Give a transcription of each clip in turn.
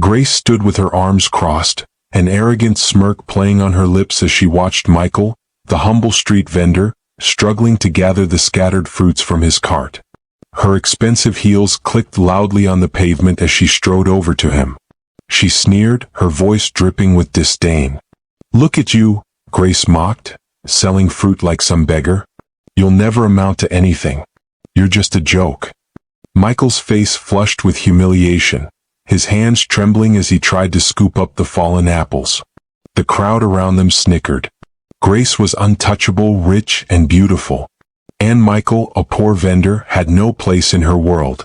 Grace stood with her arms crossed, an arrogant smirk playing on her lips as she watched Michael, the humble street vendor, struggling to gather the scattered fruits from his cart. Her expensive heels clicked loudly on the pavement as she strode over to him. She sneered, her voice dripping with disdain. "Look at you," Grace mocked, "selling fruit like some beggar. You'll never amount to anything. You're just a joke." Michael's face flushed with humiliation, his hands trembling as he tried to scoop up the fallen apples. The crowd around them snickered. Grace was untouchable, rich, and beautiful. And Michael, a poor vendor, had no place in her world.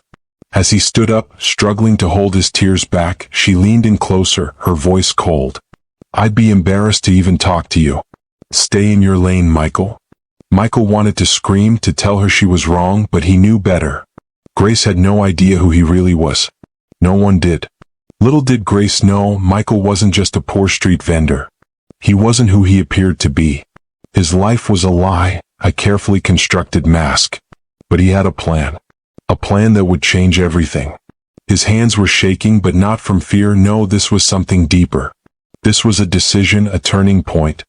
As he stood up, struggling to hold his tears back, she leaned in closer, her voice cold. "I'd be embarrassed to even talk to you. Stay in your lane, Michael." Michael wanted to scream, to tell her she was wrong, but he knew better. Grace had no idea who he really was. No one did. Little did Grace know, Michael wasn't just a poor street vendor. He wasn't who he appeared to be. His life was a lie, a carefully constructed mask. But he had a plan. A plan that would change everything. His hands were shaking, but not from fear. No, this was something deeper. This was a decision, a turning point.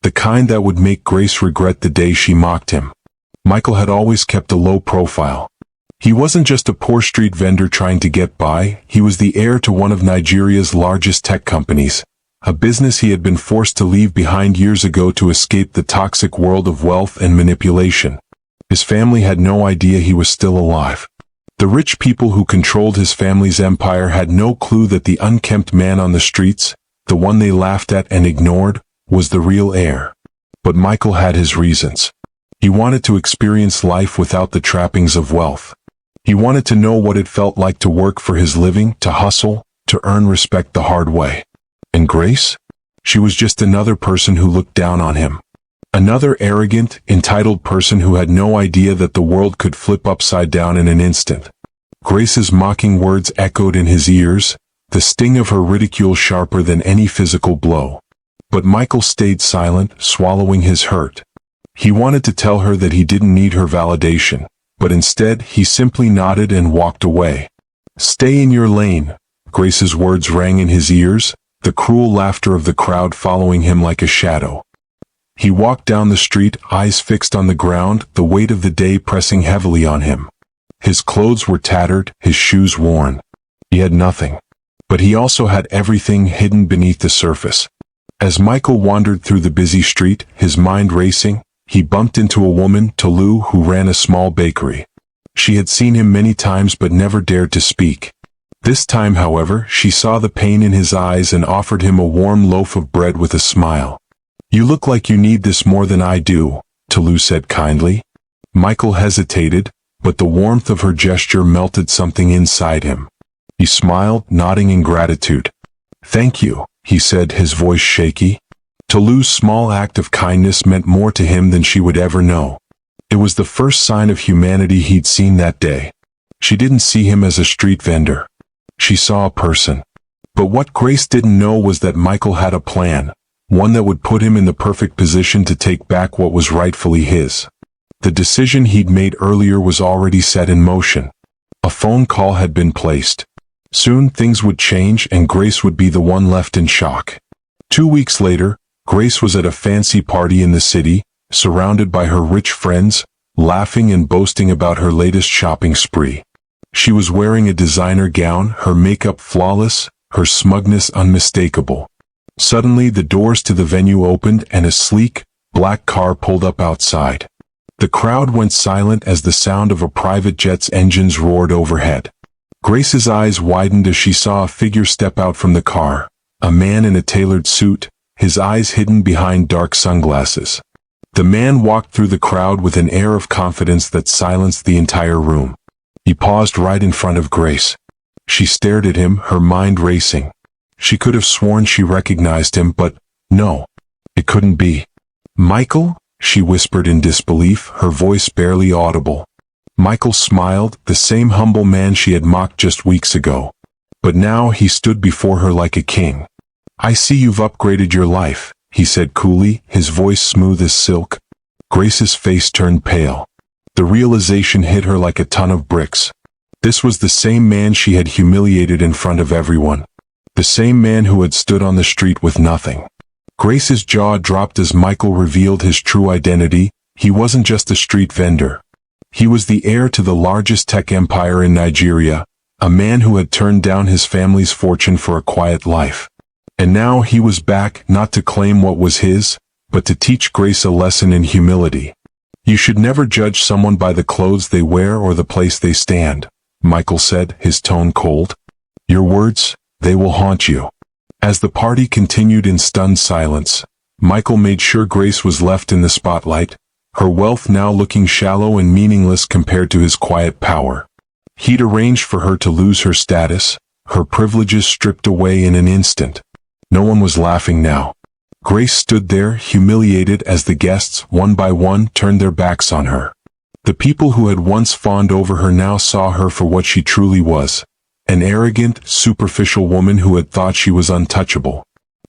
The kind that would make Grace regret the day she mocked him. Michael had always kept a low profile. He wasn't just a poor street vendor trying to get by, he was the heir to one of Nigeria's largest tech companies, a business he had been forced to leave behind years ago to escape the toxic world of wealth and manipulation. His family had no idea he was still alive. The rich people who controlled his family's empire had no clue that the unkempt man on the streets, the one they laughed at and ignored, was the real heir. But Michael had his reasons. He wanted to experience life without the trappings of wealth. He wanted to know what it felt like to work for his living, to hustle, to earn respect the hard way. And Grace? She was just another person who looked down on him. Another arrogant, entitled person who had no idea that the world could flip upside down in an instant. Grace's mocking words echoed in his ears, the sting of her ridicule sharper than any physical blow. But Michael stayed silent, swallowing his hurt. He wanted to tell her that he didn't need her validation, but instead he simply nodded and walked away. "Stay in your lane," Grace's words rang in his ears, the cruel laughter of the crowd following him like a shadow. He walked down the street, eyes fixed on the ground, the weight of the day pressing heavily on him. His clothes were tattered, his shoes worn. He had nothing. But he also had everything hidden beneath the surface. As Michael wandered through the busy street, his mind racing, he bumped into a woman, Tolu, who ran a small bakery. She had seen him many times but never dared to speak. This time, however, she saw the pain in his eyes and offered him a warm loaf of bread with a smile. "You look like you need this more than I do," Tolu said kindly. Michael hesitated, but the warmth of her gesture melted something inside him. He smiled, nodding in gratitude. "Thank you," he said, his voice shaky. Tolu's small act of kindness meant more to him than she would ever know. It was the first sign of humanity he'd seen that day. She didn't see him as a street vendor. She saw a person. But what Grace didn't know was that Michael had a plan, one that would put him in the perfect position to take back what was rightfully his. The decision he'd made earlier was already set in motion. A phone call had been placed. Soon things would change and Grace would be the one left in shock. 2 weeks later, Grace was at a fancy party in the city, surrounded by her rich friends, laughing and boasting about her latest shopping spree. She was wearing a designer gown, her makeup flawless, her smugness unmistakable. Suddenly the doors to the venue opened and a sleek, black car pulled up outside. The crowd went silent as the sound of a private jet's engines roared overhead. Grace's eyes widened as she saw a figure step out from the car, a man in a tailored suit, his eyes hidden behind dark sunglasses. The man walked through the crowd with an air of confidence that silenced the entire room. He paused right in front of Grace. She stared at him, her mind racing. She could have sworn she recognized him, but no, it couldn't be. "Michael?" she whispered in disbelief, her voice barely audible. Michael smiled, the same humble man she had mocked just weeks ago. But now he stood before her like a king. "I see you've upgraded your life," he said coolly, his voice smooth as silk. Grace's face turned pale. The realization hit her like a ton of bricks. This was the same man she had humiliated in front of everyone. The same man who had stood on the street with nothing. Grace's jaw dropped as Michael revealed his true identity. He wasn't just a street vendor. He was the heir to the largest tech empire in Nigeria, a man who had turned down his family's fortune for a quiet life. And now he was back, not to claim what was his, but to teach Grace a lesson in humility. You should never judge someone by the clothes they wear or the place they stand, Michael said, his tone cold. Your words, they will haunt you. As the party continued in stunned silence, Michael made sure Grace was left in the spotlight, her wealth now looking shallow and meaningless compared to his quiet power. He'd arranged for her to lose her status, her privileges stripped away in an instant. No one was laughing now. Grace stood there, humiliated as the guests, one by one, turned their backs on her. The people who had once fawned over her now saw her for what she truly was, an arrogant, superficial woman who had thought she was untouchable.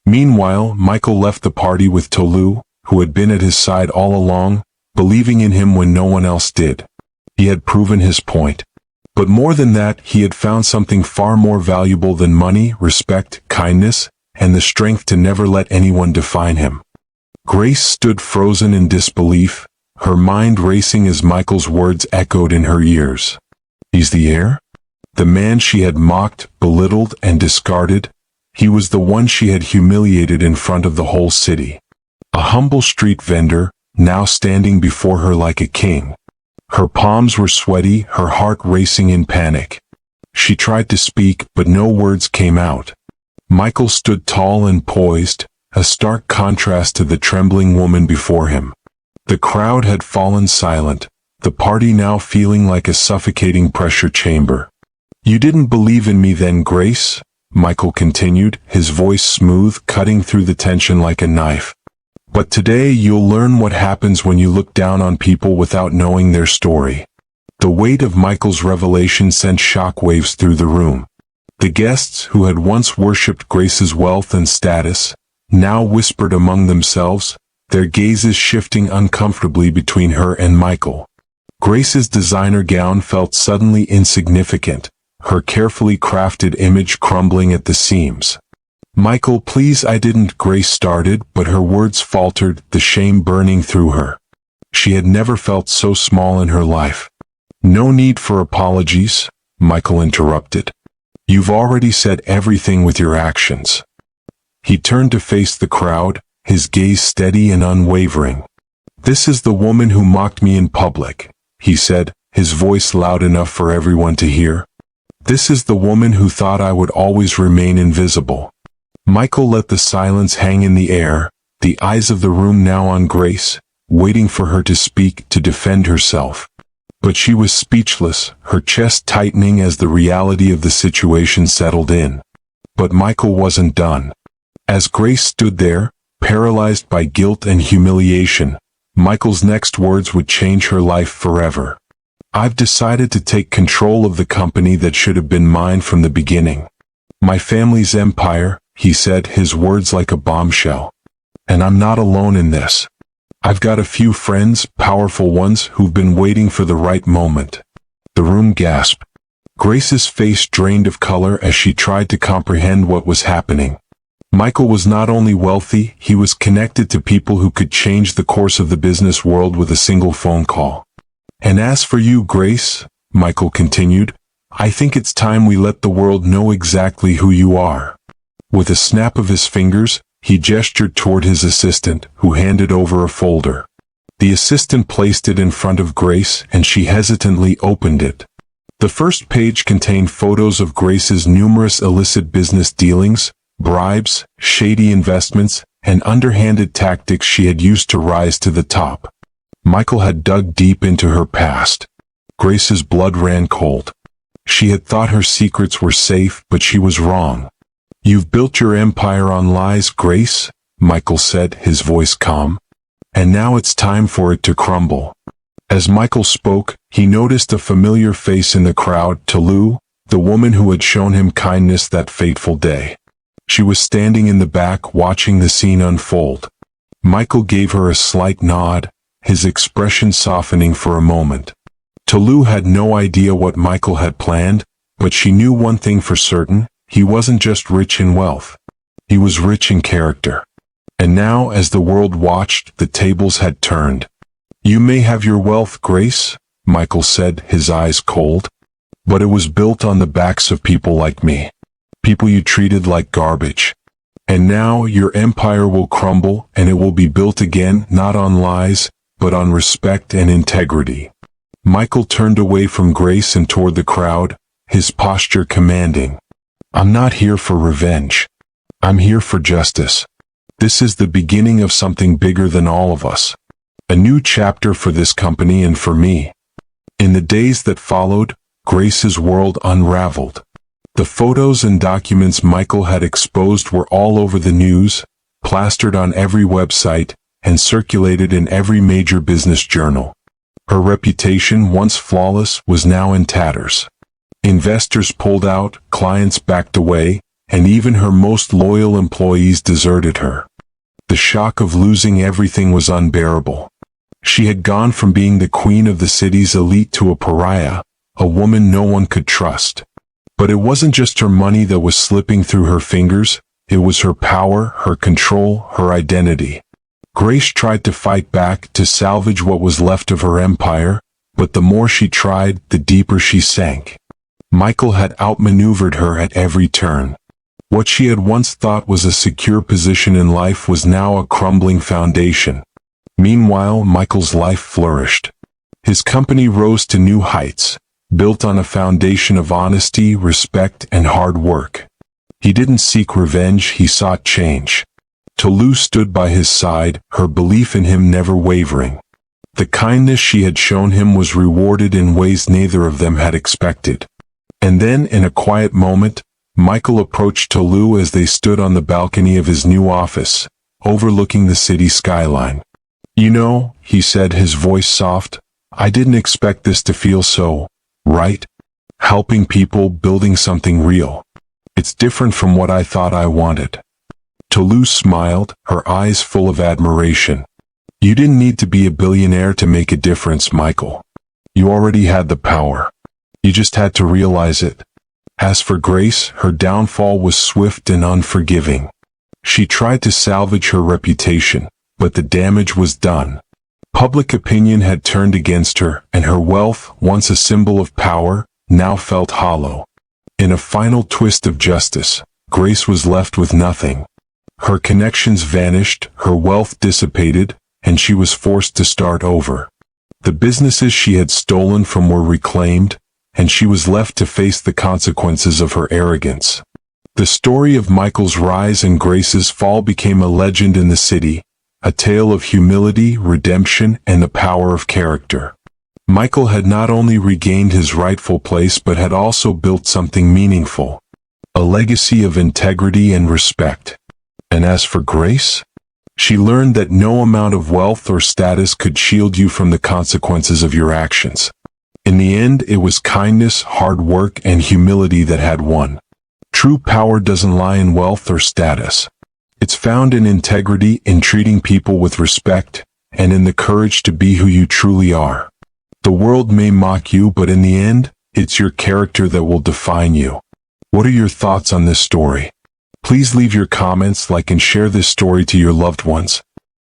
Meanwhile, Michael left the party with Tolu, who had been at his side all along, believing in him when no one else did. He had proven his point. But more than that, he had found something far more valuable than money, respect, kindness, and the strength to never let anyone define him. Grace stood frozen in disbelief, her mind racing as Michael's words echoed in her ears. He's the heir? The man she had mocked, belittled, and discarded? He was the one she had humiliated in front of the whole city. A humble street vendor, now standing before her like a king. Her palms were sweaty, her heart racing in panic. She tried to speak, but no words came out. Michael stood tall and poised, a stark contrast to the trembling woman before him. The crowd had fallen silent, the party now feeling like a suffocating pressure chamber. You didn't believe in me then, Grace? Michael continued, his voice smooth, cutting through the tension like a knife. But today you'll learn what happens when you look down on people without knowing their story. The weight of Michael's revelation sent shockwaves through the room. The guests, who had once worshipped Grace's wealth and status, now whispered among themselves, their gazes shifting uncomfortably between her and Michael. Grace's designer gown felt suddenly insignificant, her carefully crafted image crumbling at the seams. Michael, please, I didn't, Grace started, but her words faltered, the shame burning through her. She had never felt so small in her life. No need for apologies, Michael interrupted. You've already said everything with your actions. He turned to face the crowd, his gaze steady and unwavering. This is the woman who mocked me in public, he said, his voice loud enough for everyone to hear. This is the woman who thought I would always remain invisible. Michael let the silence hang in the air, the eyes of the room now on Grace, waiting for her to speak, to defend herself. But she was speechless, her chest tightening as the reality of the situation settled in. But Michael wasn't done. As Grace stood there, paralyzed by guilt and humiliation, Michael's next words would change her life forever. I've decided to take control of the company that should have been mine from the beginning. My family's empire, he said, his words like a bombshell. And I'm not alone in this. I've got a few friends, powerful ones, who've been waiting for the right moment. The room gasped. Grace's face drained of color as she tried to comprehend what was happening. Michael was not only wealthy, he was connected to people who could change the course of the business world with a single phone call. And as for you, Grace, Michael continued, I think it's time we let the world know exactly who you are. With a snap of his fingers, he gestured toward his assistant, who handed over a folder. The assistant placed it in front of Grace, and she hesitantly opened it. The first page contained photos of Grace's numerous illicit business dealings, bribes, shady investments, and underhanded tactics she had used to rise to the top. Michael had dug deep into her past. Grace's blood ran cold. She had thought her secrets were safe, but she was wrong. You've built your empire on lies, Grace, Michael said, his voice calm. And now it's time for it to crumble. As Michael spoke, he noticed a familiar face in the crowd, Tolu, the woman who had shown him kindness that fateful day. She was standing in the back, watching the scene unfold. Michael gave her a slight nod, his expression softening for a moment. Tolu had no idea what Michael had planned, but she knew one thing for certain: he wasn't just rich in wealth. He was rich in character. And now, as the world watched, the tables had turned. "You may have your wealth, Grace," Michael said, his eyes cold. "But it was built on the backs of people like me. People you treated like garbage. And now your empire will crumble, and it will be built again, not on lies, but on respect and integrity." Michael turned away from Grace and toward the crowd, his posture commanding. "I'm not here for revenge. I'm here for justice. This is the beginning of something bigger than all of us. A new chapter for this company and for me." In the days that followed, Grace's world unraveled. The photos and documents Michael had exposed were all over the news, plastered on every website, and circulated in every major business journal. Her reputation, once flawless, was now in tatters. Investors pulled out, clients backed away, and even her most loyal employees deserted her. The shock of losing everything was unbearable. She had gone from being the queen of the city's elite to a pariah, a woman no one could trust. But it wasn't just her money that was slipping through her fingers, it was her power, her control, her identity. Grace tried to fight back, to salvage what was left of her empire, but the more she tried, the deeper she sank. Michael had outmaneuvered her at every turn. What she had once thought was a secure position in life was now a crumbling foundation. Meanwhile, Michael's life flourished. His company rose to new heights, built on a foundation of honesty, respect, and hard work. He didn't seek revenge, he sought change. Toulouse stood by his side, her belief in him never wavering. The kindness she had shown him was rewarded in ways neither of them had expected. And then, in a quiet moment, Michael approached Toulouse as they stood on the balcony of his new office, overlooking the city skyline. "You know," he said, his voice soft, "I didn't expect this to feel so right. Helping people, building something real. It's different from what I thought I wanted." Toulouse smiled, her eyes full of admiration. "You didn't need to be a billionaire to make a difference, Michael. You already had the power. You just had to realize it." As for Grace, her downfall was swift and unforgiving. She tried to salvage her reputation, but the damage was done. Public opinion had turned against her, and her wealth, once a symbol of power, now felt hollow. In a final twist of justice, Grace was left with nothing. Her connections vanished, her wealth dissipated, and she was forced to start over. The businesses she had stolen from were reclaimed, and she was left to face the consequences of her arrogance. The story of Michael's rise and Grace's fall became a legend in the city, a tale of humility, redemption, and the power of character. Michael had not only regained his rightful place but had also built something meaningful, a legacy of integrity and respect. And as for Grace, she learned that no amount of wealth or status could shield you from the consequences of your actions. In the end, it was kindness, hard work, and humility that had won. True power doesn't lie in wealth or status. It's found in integrity, in treating people with respect, and in the courage to be who you truly are. The world may mock you, but in the end, it's your character that will define you. What are your thoughts on this story? Please leave your comments, like, and share this story to your loved ones.